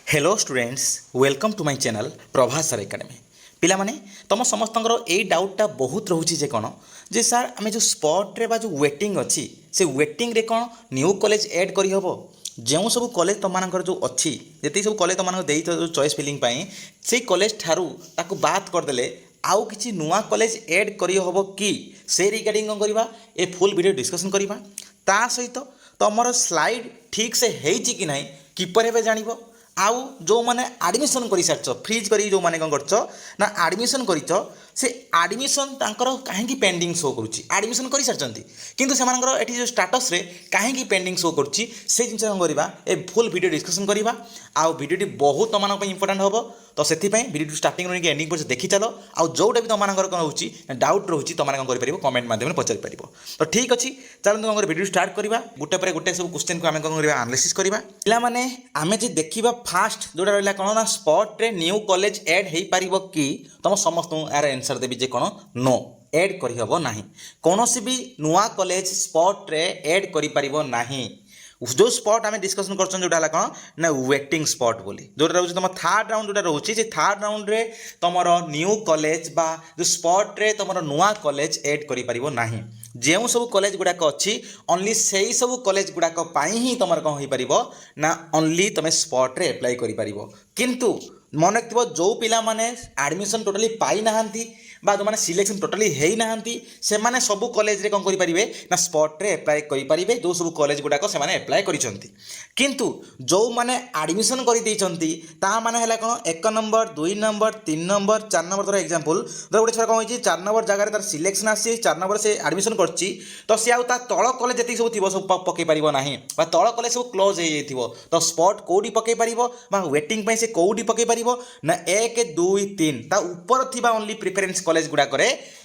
Hello students welcome to my channel Prabhas sir academy पिला माने तुम समस्त यही डाउटा बहुत रोचे जे कौन जे सर आम जो स्पॉट्रे जो वेटिंग अच्छी से वेटिंग रे कौन न्यू कॉलेज ऐड करी हबो जो सब कॉलेज तुम जो अच्छी जी सब कॉलेज तुम जो चॉइस फिलिंग से कॉलेज ठारू ताकू बात करदे आउ किसी नुआ कॉलेज ऐड करी हबो कि से रिगार्डिंग कौन करवा ए फुल वीडियो डिस्कशन करवा ता सहित तुमर स्लाइड ठीक से होइछि कि नहीं किपर हे जानिबो आउ जो मैंने आडमिशन कर सारी फ्रीज कर जो मैंने कौन कर आडमिशन कर से आडमिशन कहीं पेंडिंग शो करुच्ची आडमिशन कर सारी किंतु से जो स्टाटस रे कहीं पेंडिंग शो करुच्ची से जिन कौन करवा ए फुल वीडियो डिस्कशन करवा आउ वीडियोटी बहुत तुम इंपोर्टाट हम तो से वीडियो स्टार्टिंग एंडिंग पर देखी चलो आउ जोटा भी तुम कौन हो डाउट रोचे तुम कौन कर कमेंट मध्यम पचारि पार तो ठीक अच्छे चलो तुम वीडियो स्टार्ट करवा गोटे पर गोटे सब क्वेश्चन को आम कौन करवा एनालिसिस करवा पे आम जी देखा फास्ट जोटा रहा कौन ना स्पॉट्रे न्यू कॉलेज ऐड हो पार कि तुम समस्त यार आंसर देवी जे कौन नो ऐड करहब ना कौन भी नुआ कॉलेज स्पॉट्रे ऐड कर जो स्पॉट आम डिस्कसन कर जोटा कौन ना वेटिंग स्पॉट बोली जोटा रोचे तुम थर्ड राउंड जोटा रोचे से थर्ड राउंड रे तुमर न्यू कॉलेज बा जो स्पॉट्रे तुम नुआ कॉलेज ऐड कर जो सब कॉलेज गुड़ाक अच्छी ओनली से ही सब कॉलेज गुड़ाक ही तुम कौन हो पार ना ओनली तुम स्पॉट्रे एप्लाई कर किंतु मन रखिए जो पिला माने एडमिशन टोटाली पाई नाहांती बा जो मैंने सिलेक्शन टोटाली है ना से माने सब कॉलेज रे कौन करेंगे ना स्पॉट्रे एप्लाई करेंगे जो सब कॉलेज गुड़ाक से एप्लाई किंतु जो मैंने एडमिशन कर कौन 1 नंबर 2 नंबर 3 नंबर 4 नंबर धर एग्जांपल धर गोटे छुआ कौन हो 4 नंबर जगह तार सिलेक्शन आसी 4 नंबर से एडमिशन कर तो सी आउ तल कॉलेज जी सब थी सब पकई पार ना तल कॉलेज सब क्लोज हो तो स्पॉट कौटी पकई पार वेटिंग से कौटी पकई पार ना 1 2 3 ता ऊपर थी ओनली प्रिफरेन्स कॉलेज गुड़ाक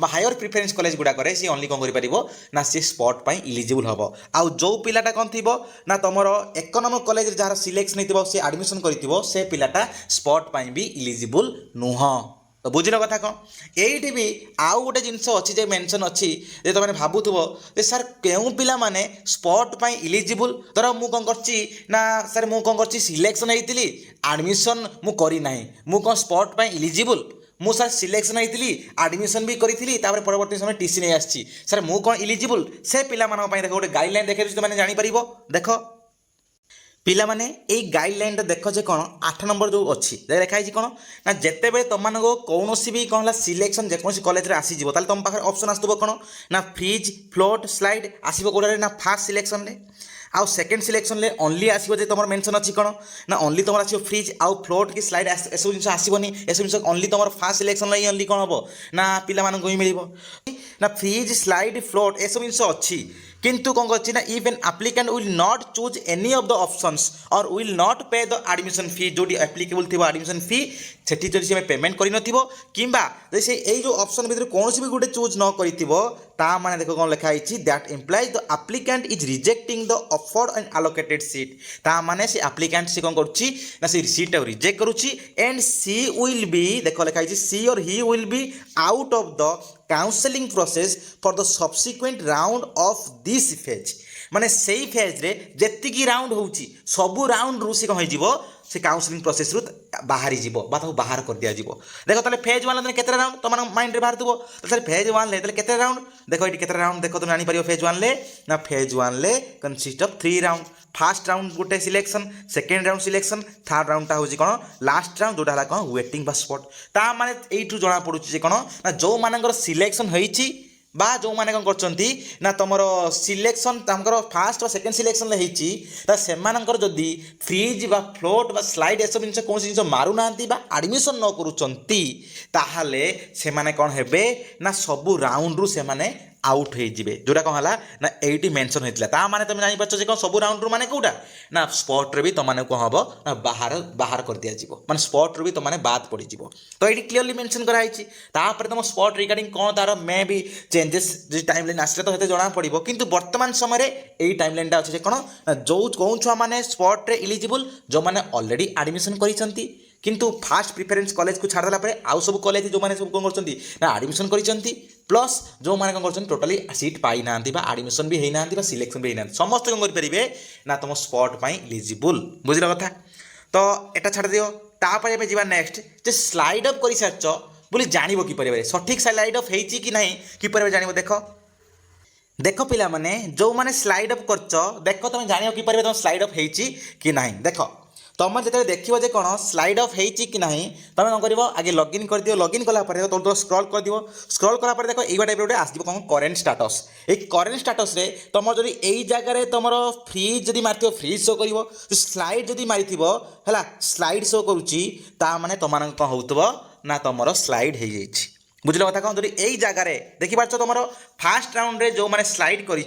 हायर प्रिफरेन्स कॉलेज गुड़ाक सी ओनली कौन कर ना सी स्पॉट पर इलिजिबल हम आउ जो पिलाटा कौन थी ना तुम 1 नंबर कॉलेज जहाँ सिलेक्शन होती एडमिशन कर से पिलाटा स्पॉट पर भी इलिजिबल नुह तो बुझल कथा कौन ये भी आउ गोटे जिनस अच्छी जे मेंशन अच्छी जे तुम भावुव जे सर क्यों पिला माने स्पॉट पर इलिजिबल धर मु कौन ना सर मु कौन कर सिलेक्शन होती एडमिशन मु करना मु कौन स्पॉट पर इलिजिबल मु सर सिलेक्शन होती एडमिशन भी करी परवर्ती समय टीसी नहीं आसी सर मु कौन इलिजिबल से पिला देख गोटे गाइडलाइन देखे तुम जापर देख पिला माने यही गाइडलाइन देख जे कौन 8 नंबर जो अच्छी लिखाई कौन ना जिते बड़े तुम कौन भी कौन सिलेक्शन जेकोसी कॉलेज आसीज तुम पाखे ऑप्शन आसो कौन ना फ्रीज फ्लोट स्लाइड आसो कौटे ना फास्ट सिलेक्शन में आउ सेकेंड सिलेक्शन ले ओनली आसो जे तुम मेंशन अच्छी कौन ना ओनली तुम आसो फ्रीज आउ फ्लोट कि स्लाइड एसब जिन आसबनी एसब जिन ओनली तुम फास्ट सिलेक्शन ही ओनली कौन हम ना पिला ही मिल ना फ्रीज स्लाइड फ्लोट एसब जिन अच्छी किंतु कौन करछि ना if an applicant will not choose any of the options और will not pay the admission fee जो एप्लिकेबल थी एडमिशन फी सेठी जदि से पेमेंट कर नथिबो किंबा से यही जो ऑप्शन भीतर कौन भी गोटे चूज न करिथिबो ता माने देखो कौन लिखा है that implies the applicant is rejecting the offered and allocated seat ता माने से एप्लिकेंट से कौन करछि ना से सीट रिजेक्ट करुछि एंड सी विल बी देखो लिखा है सी और he will be out of the counselling process for the subsequent round of this phase माने सही फेज रे जेतिकी राउंड होउची सबु राउंड रु से कौन हो से काउंसलिंग प्रोसेस रु बाहरी जीवो बाहर कर दिया जीवो देखो ताले फेज 1 ले केते राउंड तुम माइंड रे बाहर थबो ताले फेज 1 ले ताले केते राउंड देखो ये केते राउंड देखो तुम जानि परियो फेज 1 ले ना फेज 1 ले consist of 3 round first round गोटे selection second round selection third round टा होची कोन लास्ट राउंड जोटा हला कोन वेटिंग बा स्पॉट ता माने एठु जणा पडुची जे कोन ना जो मानकर सिलेक्शन होईची बा जो माने कौन करचंती ना तुमर सिलेक्शन तमकर फास्ट और सेकेंड सिलेक्शन ले हेची ता सेमानकर जदी फ्रीज बा फ्लोट बा स्लाइड एसब जिन कौन जिन मारू नांती बा एडमिशन न करूचंती ताहाले से माने कौन हेबे ना सबु राउंड रु से माने आउट हो जाए जोटा कौन है ना ये मेंशन होता है तुम जापर कौन सब राउंड माने कौटा ना स्पॉट रे भी तुमने कौन हम ना बाहर कर दिया माने स्पॉट रू भी तुमने बाद पड़ जाव तो ये क्लीयरली मेंशन कराई तुम स्पॉट रिगार्डिंग कौन तार मे भी चेंजेस टाइम लाइन आसले तो जना पड़ो किंतु वर्तमान समय यही टाइम लाइन अच्छे कौन जो कौन छुआ मैंने स्पॉट रे इलिजिबल जो मैंने ऑलरेडी एडमिशन कर किंतु फास्ट प्रिफरेन्स कॉलेज को छाड़देला आउ सब कॉलेज जो मैंने सब कौन कर एडमिशन कर प्लस जो मैंने कौन कर टोटाली सीट पाई ना एडमिशन भी होना सिलेक्शन भी होना समस्त कौन करेंगे ना तुम स्पॉट पर इलिजिबल बुझल कथा तो एटा छाड़ दियो तापर एबे जीवा नेक्स्ट जे स्लाइड अप करि सारछ बोली जानिबो कि परिबे सठिक स्लाइड अप हेइची कि नाही कि परिबे जानिबो देखो देख पिला माने जो माने स्लाइड अप करछ देखो तुम जानियो कि परिबे तुम स्लाइड अप हेइची कि नाही देखो तुम जो देखो जे कौन स्लाइड अप हेइची कि नाही तुम कौन कर आगे लॉगिन कर दियो लॉगिन कला पर तो स्क्रॉल कर दियो स्क्रॉल कला पर देखो एई टाइप रे आसीबो कौन करेंट स्टेटस ए करेंट स्टेटस रे तुम जदी एई जगह रे तुमरो फ्रीज जदी मारथियो फ्रीज शो करिवो स्लाइड जदी मारिथिबो हला स्लाइड शो करूची ता माने तमान कौन होउतबो ना तुमरो स्लाइड हे जाईची बुझल कथा कौन जब यही जगार देखिपार तुम फास्ट राउंड रे जो मैंने स्लाइड कर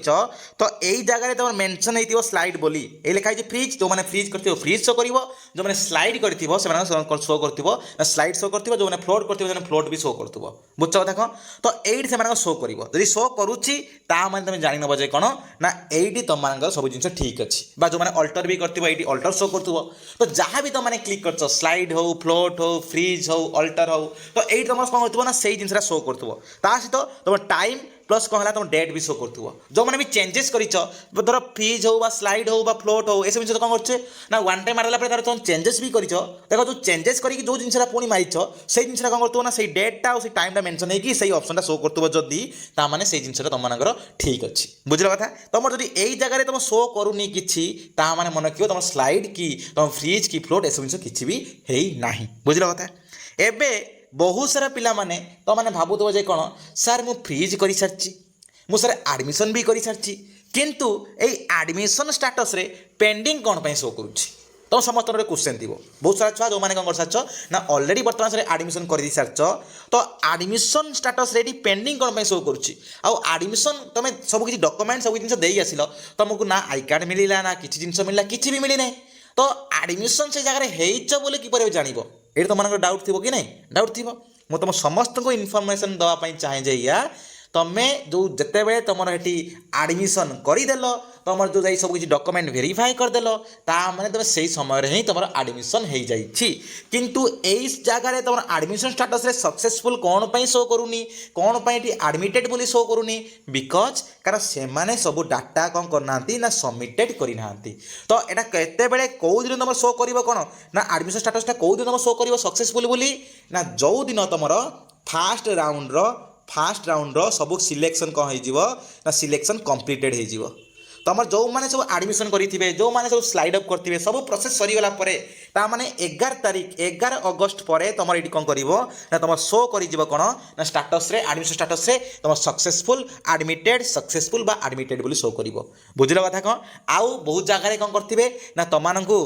तो यही जगार तुम मेंशन हो स्लाइड बोली ये लिखाई फ्रिज जो मैंने फ्रिज कर फ्रिज शो कर जो मैंने स्लाइड कर शो कर स्लाइड शो कर जो मैंने फ्लोट कर फ्लोट भी शो कर बुझ कथा कौन तो ये से शो कर शो करुच्ची मैंने तुम जान नब जे कौन ना ये तुम सब जिन ठीक अच्छे जो मैंने अल्टर भी कर अल्टर शो कर तो जहाँ भी तुमने क्लिक कर स्लाइड हो फ्लोट हो फ्रिज हो अल्टर हो तो ये तुम कौन हो ना से जिनसा शो कर सहित तुम टाइम प्लस कौन है तुम डेट भी शो कर जो मैंने भी चेंजेस कर धर फ्रिज हो स्लाइड हो फ्लोट हो यह जिन कौन कर ना वन टाइम मारला तार तुम चेंजेस भी कर देखो जो चेंजेस कर जो जिनसा पुणी मारिछ से जिनसा कौन कर ना से डेटा और टाइम मेंशन होगी से ऑप्शन शो कर जदि ताने से जिनसा तुम मानकर ठीक अच्छे बुझल कथा तुम जब यही जगह तुम शो करूनी कि मैंने मन रखियो तुम स्लाइड कि तुम फ्रिज कि फ्लोट यह जिन किसी भी है ना बुझल कथा एबे बहुत सारा पिला माने तो मैंने भावुव जे कौन सार मु फ्रीज कर सारी मु सर आडमिशन भी कर सारी किंतु ये आडमिशन स्टेटस रे पेंडिंग कौन पे शो करुच्ची तो समस्त क्वेश्चन थी बहुत सारा छुआ जो मैंने कौन कर सार ना ऑलरेडी बर्तमान से आडमिशन कर सार तो आडमिशन स्टेटस रे पेंडिंग कौन पे शो करुच्ची आडमिशन तुम सब किसी डॉक्यूमेंट सब जिन दे आसिल तुमको ना आई कार्ड मिलला ना किसी जिन मिलला कि भी मिली ना तो आडमिशन से जगह हो बोले कि जान ये तुम तो डाउट थी कि नहीं डाउट थी मुझे तुम समस्त को इनफर्मेशन दवाई चाहे जे या तुम्हें जो जिते बड़े तुम ये आडमिशन करदेल तुम जो सब किसी डॉक्यूमेंट वेरीफाई करदेल मैंने तुम से समय ही तुम आडमिशन हो जाइए किंतु यही जगह तुम आडमिशन स्टेटस रे सक्सेसफुल कौन पे शो करूनी कौन पे आडमिटेड बोली शो करूनी बिकज कारण से माने सब डाटा कौन करना ना सबमिटेड करना तो यहाँ केते कौ दिन तुम शो कर कौन ना आडमिशन स्टेटस कौ दिन तुम शो कर सक्सेसफुल बोली ना जो दिन तुम फास्ट राउंड सब सिलेक्शन कौन हो सिलेक्शन कंप्लीटेड हो तुम जो मैंने सब आडमिशन करेंगे जो मैंने सब स्लाइड अप करेंगे सब प्रोसेस सरीगला मैंने 11 तारीख 11 अगस्त पर तुम ये कौन कर ना तुम शो कर कौन ना स्टाटस रे आडमिशन स्टाटस रे तुम सक्सेसफुल सक्सेसफुल आडमिटेड बोली शो कर बुझल कथा कौन आउ बहुत जगह कौन करेंगे ना तुमको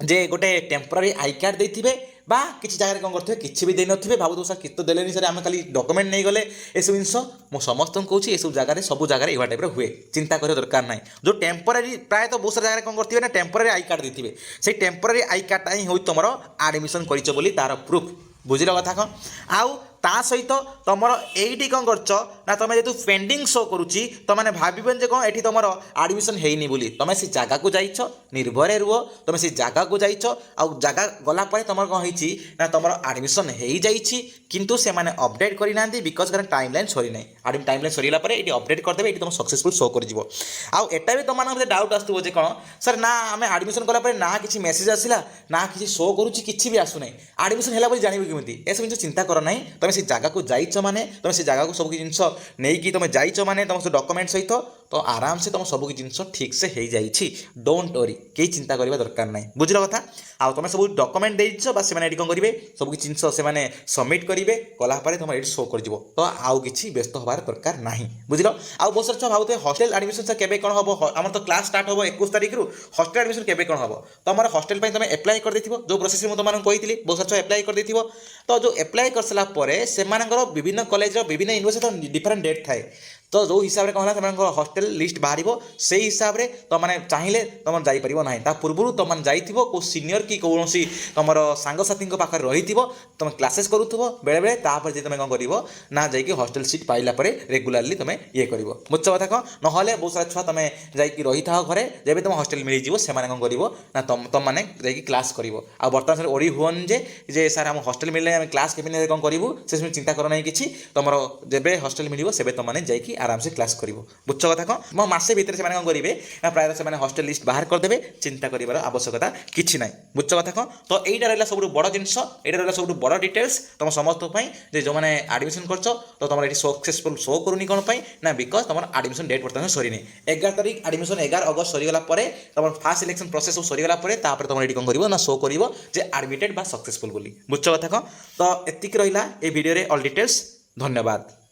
जे गोटे टेम्पोरारी आई कार्ड देते बा किसी जगह कौन करते किसी भी देन थे भाव सर कित देने सर आम खाली डॉक्यूमेंट नहीं गले ये सब जिन मुझे समस्त कहूँ ये सब जगह सब जगह यह टाइप हुए चिंता करिया दरकार ना जो टेम्पोरारी प्राय तो बहुत सारा जगह कौन करते ना टेम्पोरारी आई कार्ड देते से टेम्पोरारी आई कार्डटा ही हो तुम आडमिशन कर तार प्रूफ बुझल कथा कौन आउ ता सहित तुम ये कौन कर तुम जेहतु पेंडिंग शो करुच्ची तो मैंने भावन जे कौन ये तुम आडमिशन होनी बोली तुम से जगह को जाइछ निर्भर रुह तुम से जगह को जाइछ आउ जगह गलापर तुम कौन ना तुम आडमिशन हो जाइए किंतु से मैंने अपडेट करना बिकज कारण टाइम लाइन सरी ना टाइम लाइन सरीला ये अपडेट करदे ये तुम सक्सेसफुल शो कर आउटा भी तुम डाउट आसुव जे कौन सर ना आम आडमिशन कलापर ना किसी मेसेज आसला ना किसी शो करुच्ची किसी भी आसुना आडमिशन है जानव केमी ए सब जिन चिंता कर ना तुम से जगह को जाइछ माने तुम से जगह को सब जिनस नहीं कि तुम जाइछ माने तुम डॉक्यूमेंट सहित तो आराम से तुम सब जिनस ठीक से हो जाइए डोंट वरी कई चिंता करवा दरकार ना बुझल कथा आ तुम सब डॉक्यूमेंट देइछ बा से माने कौन करेंगे सब किसी जिनस से माने सबमिट करेंगे कलापर तुम ये शो कर तो आउ किसी व्यस्त हबार दरकार ना बुझल आ बहुत सारा छुआ भावुए हॉस्टेल आडमिशन से केबे कौन हम आम तो क्लास स्टार्ट हम 21 तारिख रु हॉस्टेल आडमिशन केबे कौन हम तुम हॉस्टेल तुम एप्लाई कर जो प्रोसेस में तुमको कही बहुत सारा छुआ एप्लाई कर तो जो एप्लाई कर सारा से विभिन्न कॉलेज विभिन्न यूनिवर्सिटी डिफरेंट डेट थाए तो जो हिसाब से कौन है हॉस्टेल लिस्ट बाहर से हिसाब से तुमने चाहिए तुम जापर ना पूर्व तुम जाइए कौ सीनियर कि कौन तुम सांगसाथी पाखे रही तुम क्लासेस करूँ बेले बेले तुम कौन कर ना जा हॉस्टेल सीट पाइला रेगुलाली तुम ये कर मुझ कथा कौन ना बहुत सारा छुआ तुम जा रही था घरे जब तुम हॉस्टेल मिल से कौन कर ना तुम मैंने जा क्लास कर बर्तमान सर ओडी हुन जे सर आम हॉस्टेल मिले क्लास केमी कौन करूँ से चिंता करना कि तुम जब हॉस्टेल मिल से तुमने जा आराम से क्लास करिवो बुझछ कथा कौन मो मासे भितर से कौन करेंगे ना प्रायः से हॉस्टल लिस्ट बाहर करदे चिंता कर आवश्यकता किसी ना बुझछ कथा कौन तो यहीटा रहा सब बड़ जिनस यहाँ रहा सब बड़ डिटेल्स तुम समस्त जो मैंने आडमिशन कर तो तुम ये सक्सेसफुल शो करूनी कौन ना बिकज तुम आडमिशन डेट बर्तमान सरीनी 11 तारीख आडमिशन 11 अगस्त सरीगला तुम फास्ट सिलेक्शन प्रोसेस सब सरीगला तुम ये कौन कर शो कर आडमिटेड बा सक्सेसफुल बोली बुझछ कथा कौन तो एतिक रहा ये भिडियो ऑल डिटेल्स धन्यवाद।